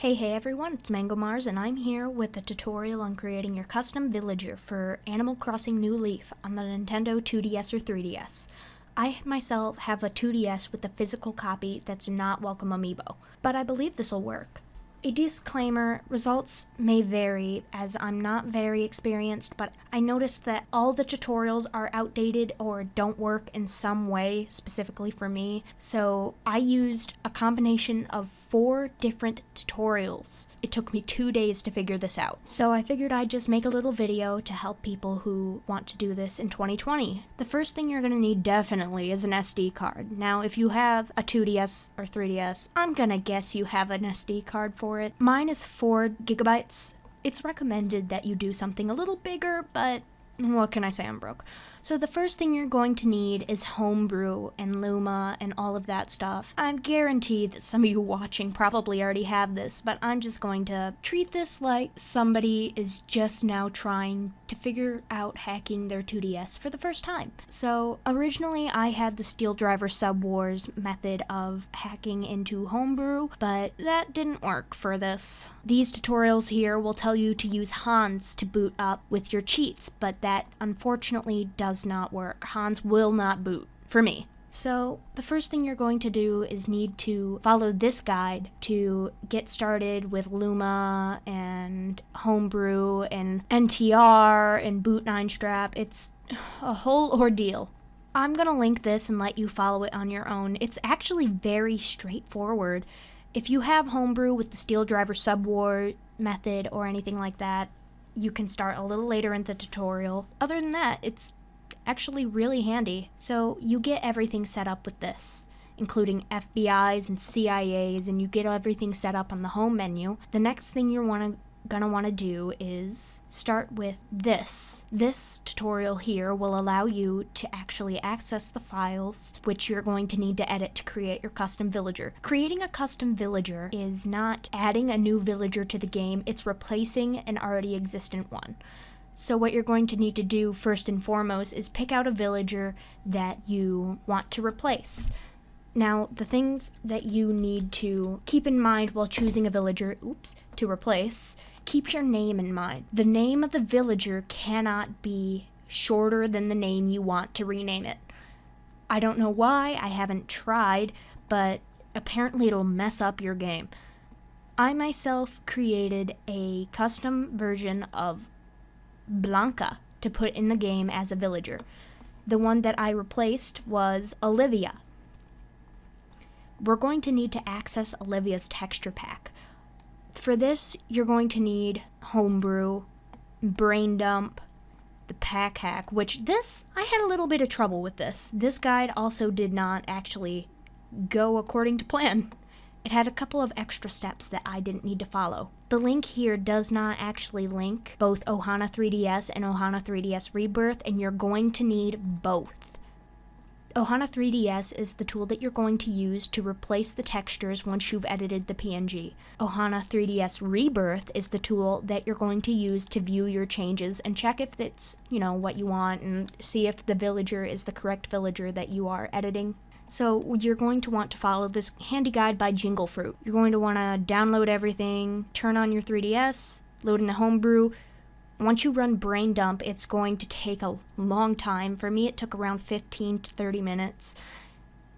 Hey everyone, it's Mango Mars and I'm here with a tutorial on creating your custom villager for Animal Crossing New Leaf on the Nintendo 2DS or 3DS. I myself have a 2DS with a physical copy that's not Welcome Amiibo, but I believe this will work. A disclaimer, results may vary as I'm not very experienced, but I noticed that all the tutorials are outdated or don't work in some way specifically for me, so I used a combination of 4 different tutorials. It took me 2 days to figure this out, so I figured I'd just make a little video to help people who want to do this in 2020. The first thing you're going to need definitely is an SD card. Now, if you have a 2DS or 3DS, I'm gonna guess you have an SD card for it. Mine is 4 gigabytes. It's recommended that you do something a little bigger, but what can I say, I'm broke. So the first thing you're going to need is Homebrew and Luma and all of that stuff. I guarantee that some of you watching probably already have this, but I'm just going to treat this like somebody is just now trying to figure out hacking their 2DS for the first time. So originally I had the Steel Driver Sub Wars method of hacking into Homebrew, but that didn't work for this. These tutorials here will tell you to use Hans to boot up with your cheats, but that unfortunately does not work. Hans will not boot for me. So the first thing you're going to do is need to follow this guide to get started with Luma and Homebrew and NTR and Boot 9 Strap. It's a whole ordeal. I'm gonna link this and let you follow it on your own. It's actually very straightforward. If you have Homebrew with the Steel Driver Sub War method or anything like that, you can start a little later in the tutorial. Other than that, it's actually really handy. So you get everything set up with this, including FBIs and CIAs, and you get everything set up on the home menu. The next thing you're gonna want to do is start with this. This tutorial here will allow you to actually access the files which you're going to need to edit to create your custom villager. Creating a custom villager is not adding a new villager to the game, it's replacing an already existent one. So what you're going to need to do first and foremost is pick out a villager that you want to replace. Now, the things that you need to keep in mind while choosing a villager, to replace, keep your name in mind. The name of the villager cannot be shorter than the name you want to rename it. I don't know why, I haven't tried, but apparently it'll mess up your game. I myself created a custom version of Blanca to put in the game as a villager. The one that I replaced was Olivia. We're going to need to access Olivia's texture pack. For this, you're going to need Homebrew, Brain Dump, the Pack Hack, which I had a little bit of trouble with this. This guide also did not actually go according to plan. It had a couple of extra steps that I didn't need to follow. The link here does not actually link both Ohana 3DS and Ohana 3DS Rebirth, and you're going to need both. Ohana 3DS is the tool that you're going to use to replace the textures once you've edited the PNG. Ohana 3DS Rebirth is the tool that you're going to use to view your changes and check if it's, what you want and see if the villager is the correct villager that you are editing. So you're going to want to follow this handy guide by Jingle Fruit. You're going to want to download everything, turn on your 3DS, load in the Homebrew. Once you run Brain Dump, it's going to take a long time. For me, it took around 15 to 30 minutes.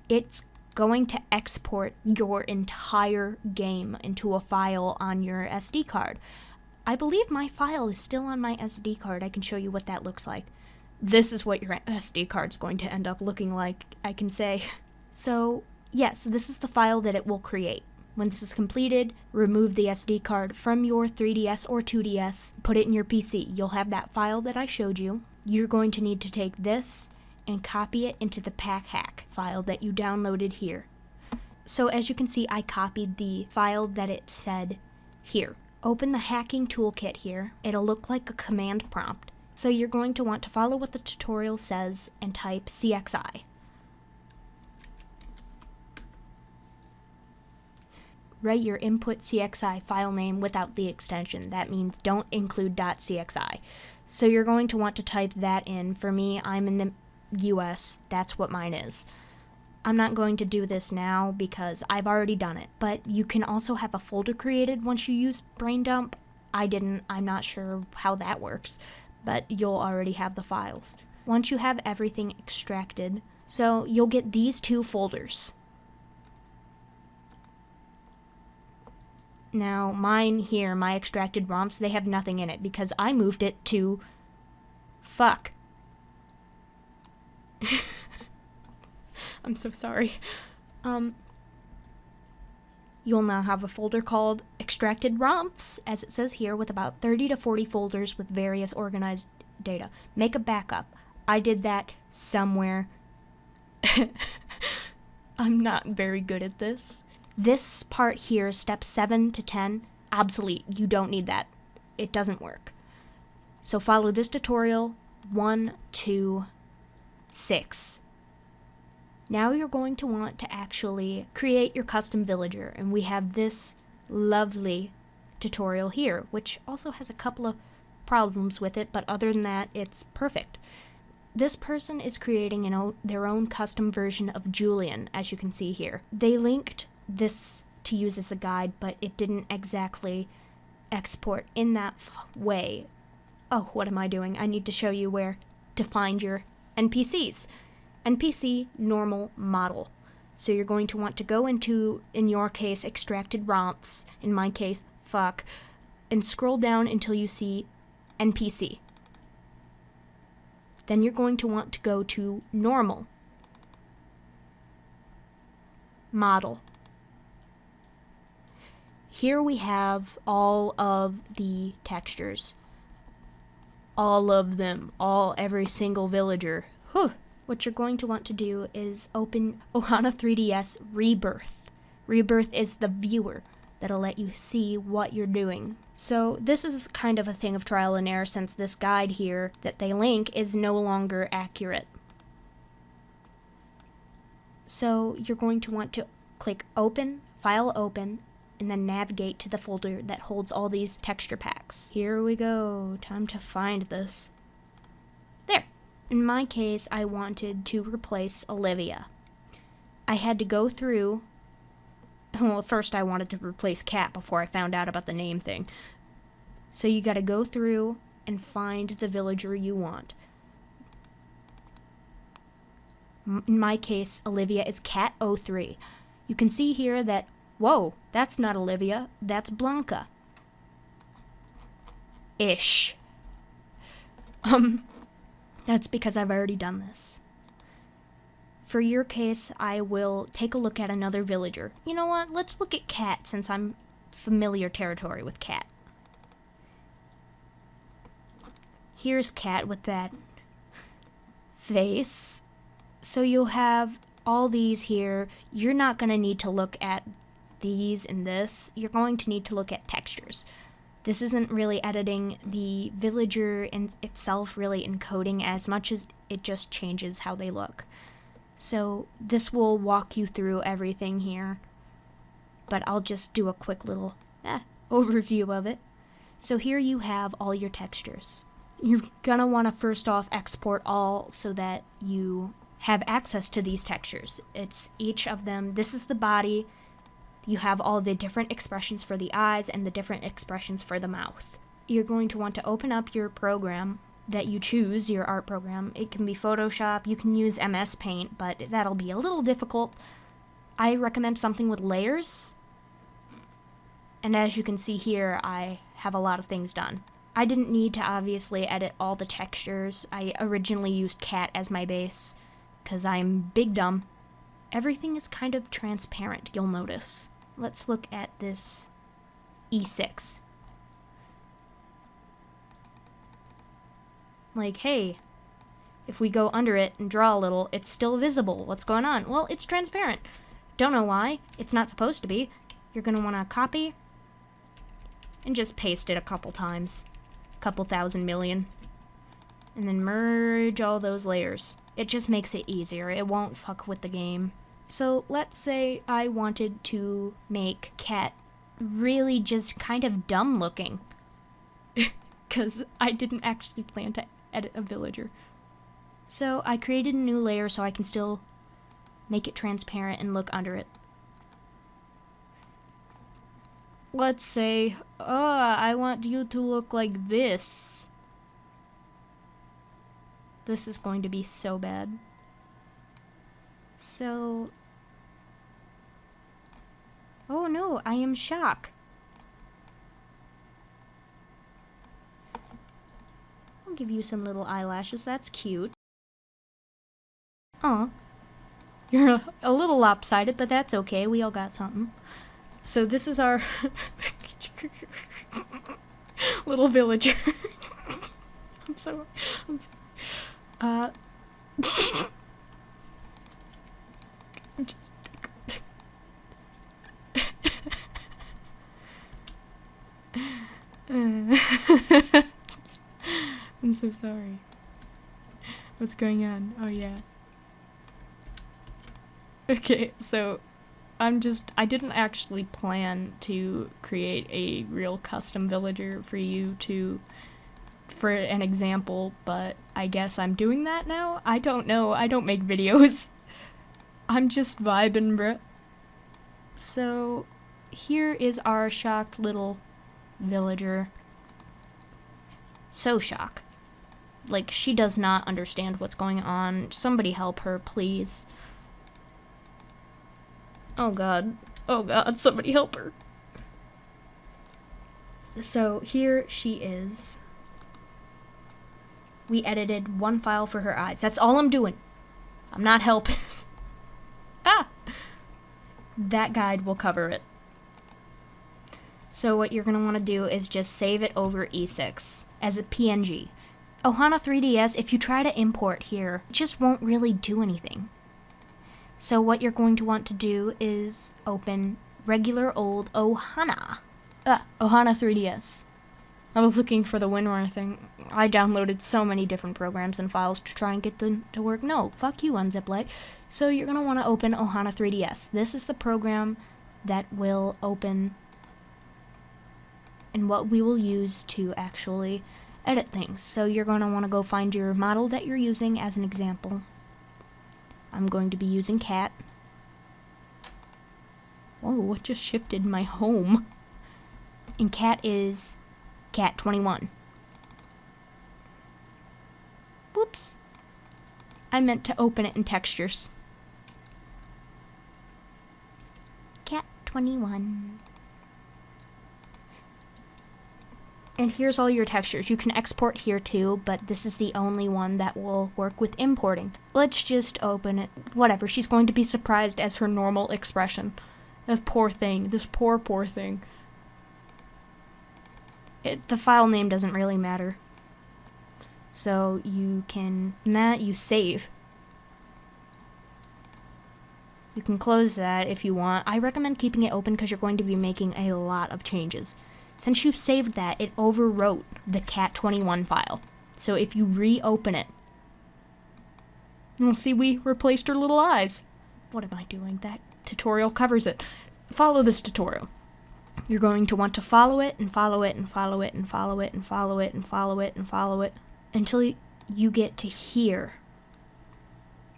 It's going to export your entire game into a file on your SD card. I believe my file is still on my SD card. I can show you what that looks like. This is what your SD card's going to end up looking like, I can say. So, yes, this is the file that it will create. When this is completed, remove the SD card from your 3DS or 2DS, put it in your PC. You'll have that file that I showed you. You're going to need to take this and copy it into the Pack Hack file that you downloaded here. So as you can see, I copied the file that it said here. Open the hacking toolkit here. It'll look like a command prompt. So you're going to want to follow what the tutorial says and type CXI. Write your input CXI file name without the extension. That means don't include .cxi. So you're going to want to type that in. For me, I'm in the US. That's what mine is. I'm not going to do this now because I've already done it, but you can also have a folder created once you use brain dump. I didn't, I'm not sure how that works, but you'll already have the files. Once you have everything extracted, so you'll get these two folders. Now, mine here, my extracted ROMs, they have nothing in it because I moved it to... Fuck. I'm so sorry. You'll now have a folder called Extracted ROMs, as it says here, with about 30 to 40 folders with various organized data. Make a backup. I did that somewhere. I'm not very good at this. This part here, steps 7 to 10, obsolete. You don't need that. It doesn't work. So follow this tutorial, 1, 2, 6. Now you're going to want to actually create your custom villager, and we have this lovely tutorial here, which also has a couple of problems with it, but other than that, it's perfect. This person is creating their own custom version of Julian, as you can see here. They linked this to use as a guide, but it didn't exactly export in that way. Oh, what am I doing? I need to show you where to find your NPCs. NPC normal model. So you're going to want to go into, in your case, extracted ROMs, in my case, fuck, and scroll down until you see NPC. Then you're going to want to go to normal model. Here we have all of the textures. All of them. Every single villager. Whew. What you're going to want to do is open Ohana 3DS Rebirth. Rebirth is the viewer that'll let you see what you're doing. So this is kind of a thing of trial and error since this guide here that they link is no longer accurate. So you're going to want to click Open, File Open, and then navigate to the folder that holds all these texture packs. Here we go. Time to find this. There. In my case, I wanted to replace Olivia. I had to go through... Well, first I wanted to replace Cat before I found out about the name thing. So you gotta go through and find the villager you want. In my case, Olivia is Cat03. You can see here that, whoa, that's not Olivia, that's Blanca. Ish. That's because I've already done this. For your case, I will take a look at another villager. You know what? Let's look at Cat since I'm familiar territory with Cat. Here's Cat with that face. So you'll have all these here. You're not going to need to look at these and this. You're going to need to look at textures. This isn't really editing the villager in itself, really encoding as much as it just changes how they look. So this will walk you through everything here, but I'll just do a quick little overview of it. So here you have all your textures. You're gonna want to first off export all so that you have access to these textures. It's each of them. This is the body. You have all the different expressions for the eyes and the different expressions for the mouth. You're going to want to open up your program that you choose, your art program. It can be Photoshop, you can use MS Paint, but that'll be a little difficult. I recommend something with layers. And as you can see here, I have a lot of things done. I didn't need to obviously edit all the textures. I originally used Cat as my base, because I'm big dumb. Everything is kind of transparent, you'll notice. Let's look at this E6. Like, hey, if we go under it and draw a little, it's still visible. What's going on? Well, it's transparent. Don't know why. It's not supposed to be. You're going to want to copy and just paste it a couple times. Couple thousand million. And then merge all those layers. It just makes it easier. It won't fuck with the game. So let's say I wanted to make Cat really just kind of dumb looking. Because I didn't actually plan to edit a villager. So I created a new layer so I can still Make it transparent and look under it. Let's say, I want you to look like this. This is going to be so bad. So... Oh no, I am shocked. I'll give you some little eyelashes, that's cute. Aw. You're a little lopsided, but that's okay, we all got something. So this is our little villager. I'm sorry. I'm so sorry. What's going on? Oh yeah. Okay, so I didn't actually plan to create a real custom villager for you for an example, but I guess I'm doing that now? I don't know, I don't make videos. I'm just vibing, bruh. So, here is our shocked little villager. So shocked. Like, she does not understand what's going on. Somebody help her, please. Oh god, somebody help her. So here she is. We edited one file for her eyes. That's all I'm doing. I'm not helping. That guide will cover it. So what you're gonna want to do is just save it over E6 as a PNG. Ohana 3DS, if you try to import here, it just won't really do anything. So what you're going to want to do is open regular old Ohana. Ohana 3DS. I was looking for the WinRAR thing. I downloaded so many different programs and files to try and get them to work. No, fuck you, Unziplight. So you're going to want to open Ohana 3DS. This is the program that will open and what we will use to actually edit things. So you're going to want to go find your model that you're using as an example. I'm going to be using cat. Whoa, what just shifted my home? And cat is cat 21. Whoops. I meant to open it in textures. Cat 21. And here's all your textures. You can export here too, but this is the only one that will work with importing. Let's just open it. Whatever, she's going to be surprised as her normal expression. This poor thing. This poor thing. The file name doesn't really matter. So you can, you save. You can close that if you want. I recommend keeping it open because you're going to be making a lot of changes. Since you saved that, it overwrote the cat21 file. So if you reopen it, you'll see we replaced her little eyes. What am I doing? That tutorial covers it. Follow this tutorial. You're going to want to follow it and follow it and follow it and follow it and follow it and follow it and follow it until you get to here.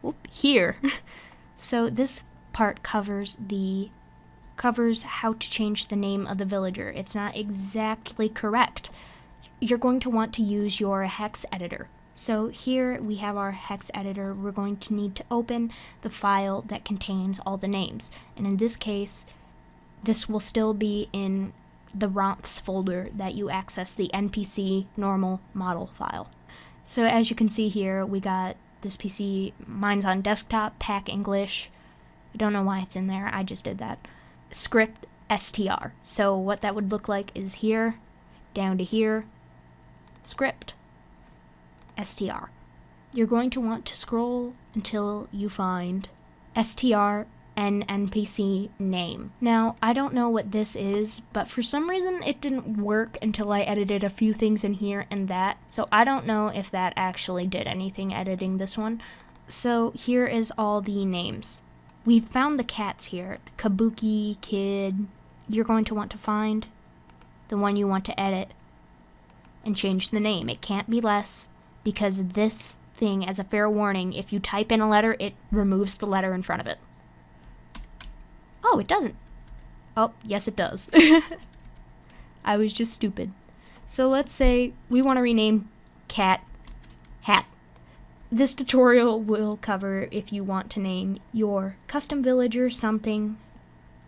Whoop, here. So this part covers how to change the name of the villager. It's not exactly correct. You're going to want to use your hex editor. So here we have our hex editor. We're going to need to open the file that contains all the names. And in this case, this will still be in the romps folder that you access the NPC normal model file. So as you can see here, we got this PC, mine's on desktop, pack English. I don't know why it's in there, I just did that. Script str. So what that would look like is here, down to here, script str. You're going to want to scroll until you find str and NPC name. Now, I don't know what this is, but for some reason it didn't work until I edited a few things in here and that. So I don't know if that actually did anything editing this one. So here is all the names. We've found the cats here. Kabuki, Kid. You're going to want to find the one you want to edit and change the name. It can't be less because this thing as a fair warning. If you type in a letter, it removes the letter in front of it. Oh, it doesn't. Oh, yes it does. I was just stupid. So let's say we want to rename cat hat. This tutorial will cover if you want to name your custom villager something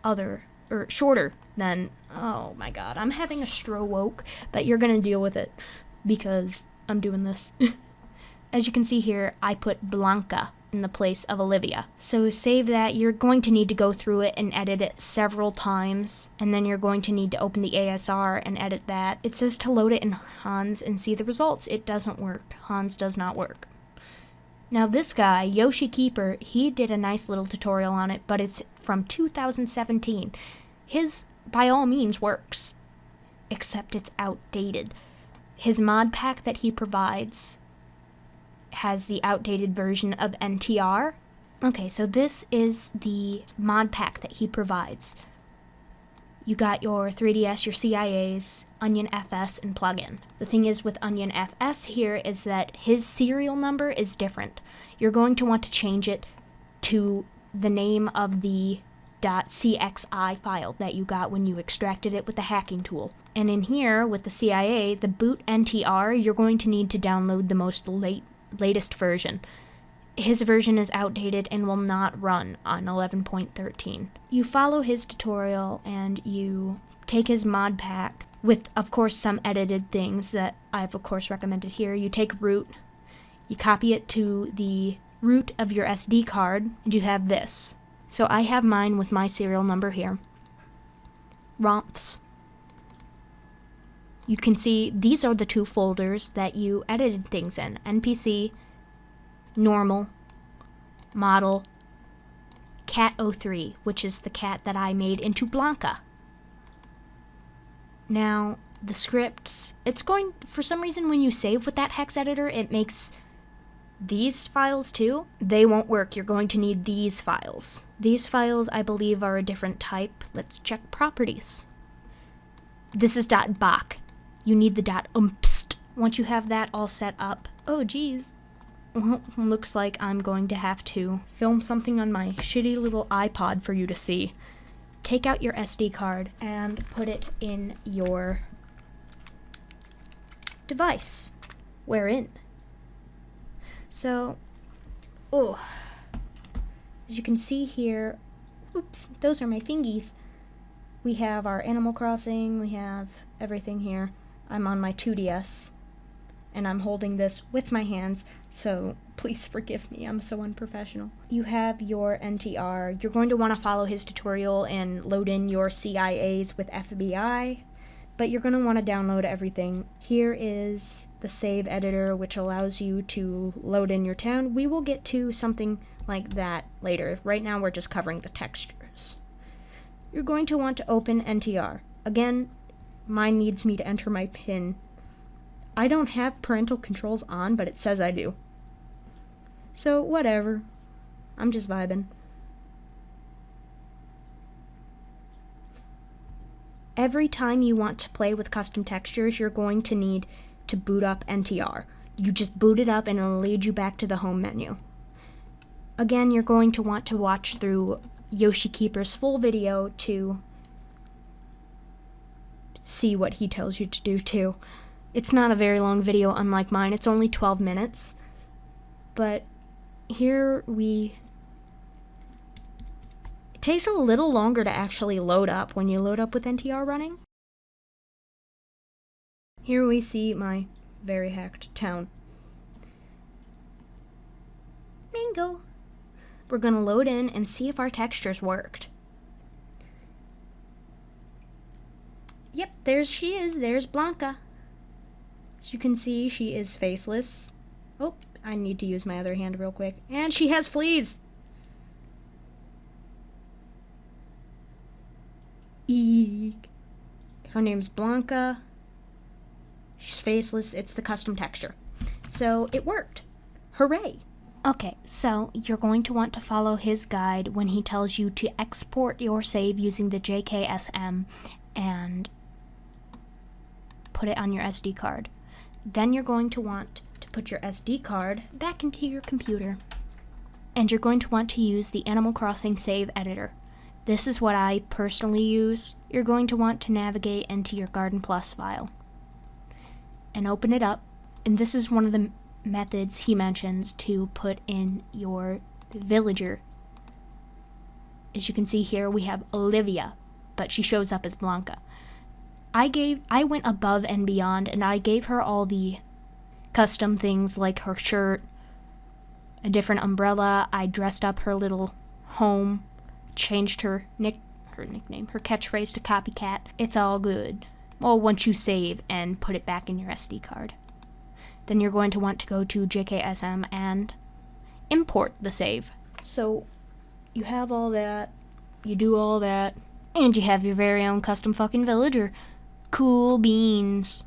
other or shorter than, oh my god, I'm having a stroke, but you're gonna deal with it because I'm doing this. As you can see here, I put Blanca in the place of Olivia. So save that. You're going to need to go through it and edit it several times, and then you're going to need to open the ASR and edit that. It says to load it in Hans and see the results. It doesn't work. Hans does not work. Now this guy, Yoshi Keeper, he did a nice little tutorial on it, but it's from 2017. His, by all means, works, except it's outdated. His mod pack that he provides has the outdated version of NTR. Okay, so this is the mod pack that he provides. You got your 3DS, your CIAs, Onion FS, and plugin. The thing is with Onion FS here is that his serial number is different. You're going to want to change it to the name of the .cxi file that you got when you extracted it with the hacking tool. And in here, with the CIA, the boot NTR, you're going to need to download the most latest version. His version is outdated and will not run on 11.13. You follow his tutorial and you take his mod pack with, of course, some edited things that I've, of course, recommended here. You take root, you copy it to the root of your SD card, and you have this. So I have mine with my serial number here. Romps. You can see these are the two folders that you edited things in. NPC, normal, model, cat03, which is the cat that I made into Blanca. Now, the scripts, it's going, for some reason when you save with that hex editor, it makes these files too. They won't work. You're going to need these files. These files, I believe, are a different type. Let's check properties. This is .bach. You need the .umpst. Once you have that all set up, oh geez. Well, looks like I'm going to have to film something on my shitty little iPod for you to see. Take out your SD card and put it in your device. Wherein? So, as you can see here, oops, those are my fingies. We have our Animal Crossing, we have everything here. I'm on my 2DS, and I'm holding this with my hands, so please forgive me, I'm so unprofessional. You have your NTR. You're going to want to follow his tutorial and load in your CIAs with FBI, but you're going to want to download everything. Here is the save editor, which allows you to load in your town. We will get to something like that later. Right now we're just covering the textures. You're going to want to open NTR. Again, mine needs me to enter my PIN. I don't have parental controls on, but it says I do. So, whatever. I'm just vibing. Every time you want to play with custom textures, you're going to need to boot up NTR. You just boot it up and it'll lead you back to the home menu. Again, you're going to want to watch through Yoshi Keeper's full video to see what he tells you to do too. It's not a very long video unlike mine, it's only 12 minutes. But here it takes a little longer to actually load up when you load up with NTR running. Here we see my very hacked town. Bingo! We're gonna load in and see if our textures worked. Yep, there she is, there's Blanca. As you can see, she is faceless. Oh, I need to use my other hand real quick. And she has fleas! Eek. Her name's Blanca. She's faceless. It's the custom texture. So it worked. Hooray! Okay, so you're going to want to follow his guide when he tells you to export your save using the JKSM and put it on your SD card. Then you're going to want to put your SD card back into your computer. And you're going to want to use the Animal Crossing Save Editor. This is what I personally use. You're going to want to navigate into your Garden Plus file and open it up. And this is one of the methods he mentions to put in your villager. As you can see here, we have Olivia, but she shows up as Blanca. I went above and beyond, and I gave her all the custom things like her shirt, a different umbrella. I dressed up her little home, changed her nickname, her catchphrase to Copycat. It's all good. Well, once you save and put it back in your SD card. Then you're going to want to go to JKSM and import the save. So you have all that, you do all that, and you have your very own custom fucking villager. Cool beans.